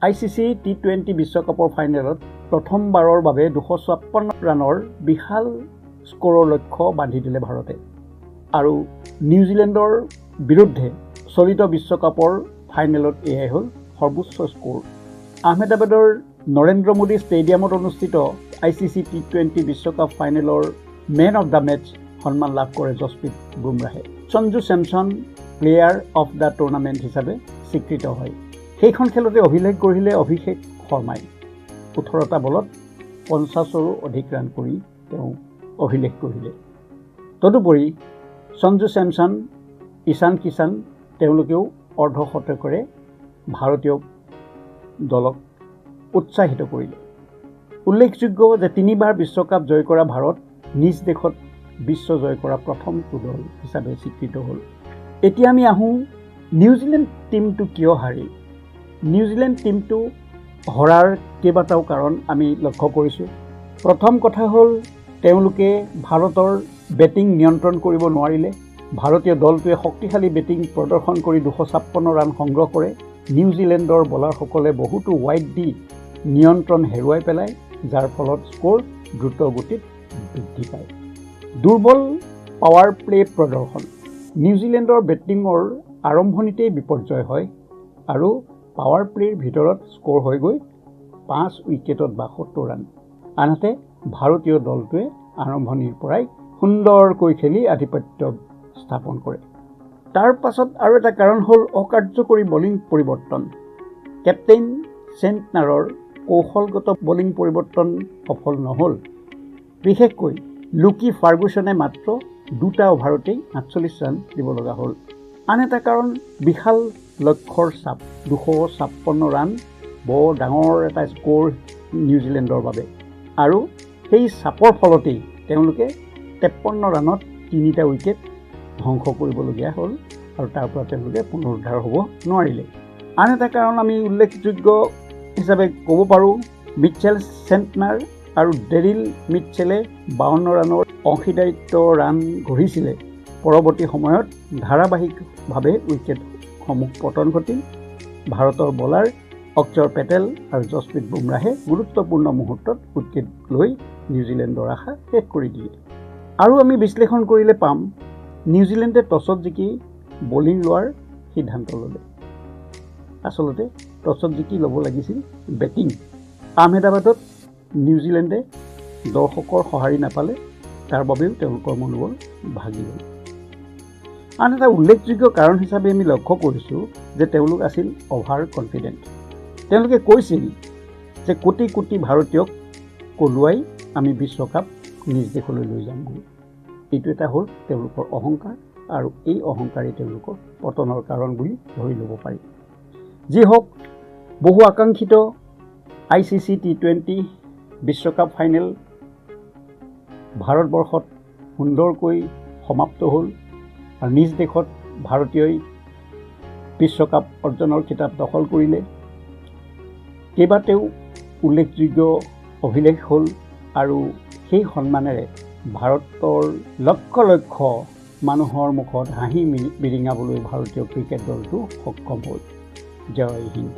ICC T20 বিশ্বকাপৰ ফাইনেলত প্ৰথমবাৰৰ বাবে 256 ৰানৰ বিশাল স্কোৰৰ লক্ষ্য বান্ধি দিলে ভাৰতে আৰু নিউজিলেণ্ডৰ বিৰুদ্ধে চলিত বিশ্বকাপৰ ফাইনেলত এয়াই হ'ল সৰ্বোচ্চ স্কোৰ। আহমেদাবাদৰ নৰেন্দ্ৰ মোদী ষ্টেডিয়ামত অনুষ্ঠিত ICC T20 বিশ্বকাপ ফাইনেলৰ মেন অফ দ্য মেচ সন্মান লাভ কৰে যশপ্ৰীত বুমৰাহে। Sanju Samson player of the tournament হিচাপে স্বীকৃত হয়। সেইখন খেলতে অভিলেখ গঢ়িলে অভিষেক শৰ্মাই 18টা বলত 50ৰো অধিক ৰান কৰি তেওঁ অভিলেখ গঢ়িলে। তদুপৰি সঞ্জু চেমছন, ঈশান কিষাণ তেওঁলোকেও অৰ্ধশতকেৰে ভাৰতীয় দলক উৎসাহিত কৰিলে। উল্লেখযোগ্য যে 3বাৰ বিশ্বকাপ জয় কৰা ভাৰত নিজ দেশত বিশ্ব জয় কৰা প্ৰথমটো দল হিচাপে স্বীকৃত হ'ল। এতিয়া আমি আহোঁ নিউজিলেণ্ড টীমটো কিয় হাৰিল। নিউজিলেণ্ড টীমটো হৰাৰ কেইবাটাও কাৰণ আমি লক্ষ্য কৰিছোঁ। প্ৰথম কথা হ'ল তেওঁলোকে ভাৰতৰ বেটিং নিয়ন্ত্ৰণ কৰিব নোৱাৰিলে। ভাৰতীয় দলটোৱে শক্তিশালী বেটিং প্ৰদৰ্শন কৰি 256 ৰান সংগ্ৰহ কৰে। নিউজিলেণ্ডৰ বলাৰসকলে বহুতো ৱাইড দি নিয়ন্ত্ৰণ হেৰুৱাই পেলায়, যাৰ ফলত স্ক'ৰ দ্ৰুত গতিত বৃদ্ধি পায়। দুৰ্বল পাৱাৰ প্লে প্ৰদৰ্শন। নিউজিলেণ্ডৰ বেটিঙৰ আৰম্ভণিতেই বিপৰ্যয় হয় আৰু পাৱাৰ প্লেৰ ভিতৰত স্ক'ৰ হৈ গৈ 5 উইকেটত 72 ৰান। আনহাতে ভাৰতীয় দলটোৱে আৰম্ভণিৰ পৰাই সুন্দৰকৈ খেলি আধিপত্য স্থাপন কৰে। তাৰ পাছত আৰু এটা কাৰণ হ'ল অকাৰ্যকৰী বলিং পৰিৱৰ্তন। কেপ্টেইন চেণ্টনাৰৰ কৌশলগত বলিং পৰিৱৰ্তন সফল নহ'ল। বিশেষকৈ লুকি ফাৰ্গুছনে মাত্ৰ 2টা অভাৰতেই 48 ৰান দিব লগা হ'ল। আন এটা কাৰণ বিশাল লক্ষ্যৰ চাপ। 256 ৰান বৰ ডাঙৰ এটা স্ক'ৰ নিউজিলেণ্ডৰ বাবে আৰু সেই চাপৰ ফলতেই তেওঁলোকে 53 ৰানত 3টা উইকেট ধ্বংস কৰিবলগীয়া হ'ল আৰু তাৰ পৰা তেওঁলোকে পুনৰুদ্ধাৰ হ'ব নোৱাৰিলে। আন এটা কাৰণ আমি উল্লেখযোগ্য হিচাপে ক'ব পাৰোঁ, মিটচেল চেণ্টনাৰ আৰু ডেৰিল মিটচেলে 52 ৰানৰ অংশীদাৰিত্ব ৰান গঢ়িছিলে। পৰৱৰ্তী সময়ত ধাৰাবাহিকভাৱে উইকেটসমূহ পতন ঘটিল। ভাৰতৰ বলাৰ অক্ষৰ পেটেল আৰু যশপ্ৰীত বুমৰাহে গুৰুত্বপূৰ্ণ মুহূৰ্তত উইকেট লৈ নিউজিলেণ্ডৰ আশা শেষ কৰি দিলে। আৰু আমি বিশ্লেষণ কৰিলে পাম নিউজিলেণ্ডে টছত জিকি বলিং লোৱাৰ সিদ্ধান্ত ল'লে। আচলতে টছত জিকি ল'ব লাগিছিল বেটিং। আহমেদাবাদত নিউজিলেণ্ডে দৰ্শকৰ সঁহাৰি নাপালে, তাৰ বাবেও তেওঁলোকৰ মনোবল ভাগি গ'ল। আন এটা উল্লেখযোগ্য কাৰণ হিচাপে আমি লক্ষ্য কৰিছোঁ যে তেওঁলোক আছিল অভাৰ কনফিডেণ্ট। তেওঁলোকে কৈছিল যে কোটি কোটি ভাৰতীয়ক কলোৱাই আমি বিশ্বকাপ নিজ দেশলৈ লৈ যাম বুলি। এইটো এটা হ'ল তেওঁলোকৰ অহংকাৰ আৰু এই অহংকাৰেই তেওঁলোকৰ পতনৰ কাৰণ বুলি ধৰি ল'ব পাৰি। যি হওক, বহু আকাংক্ষিত ICC T20 বিশ্বকাপ ফাইনেল ভাৰতবৰ্ষত সুন্দৰকৈ সমাপ্ত হ'ল আৰু নিজ দেশত ভাৰতীয়ই বিশ্বকাপ অৰ্জনৰ খিতাপ দখল কৰিলে। কেইবাটাও উল্লেখযোগ্য অভিলেখ হ'ল আৰু সেই সন্মানেৰে ভাৰতৰ লক্ষ লক্ষ মানুহৰ মুখত হাঁহি বিৰিঙাবলৈ ভাৰতীয় ক্ৰিকেট দলটো সক্ষম হ'ল। জয় হিন্দ।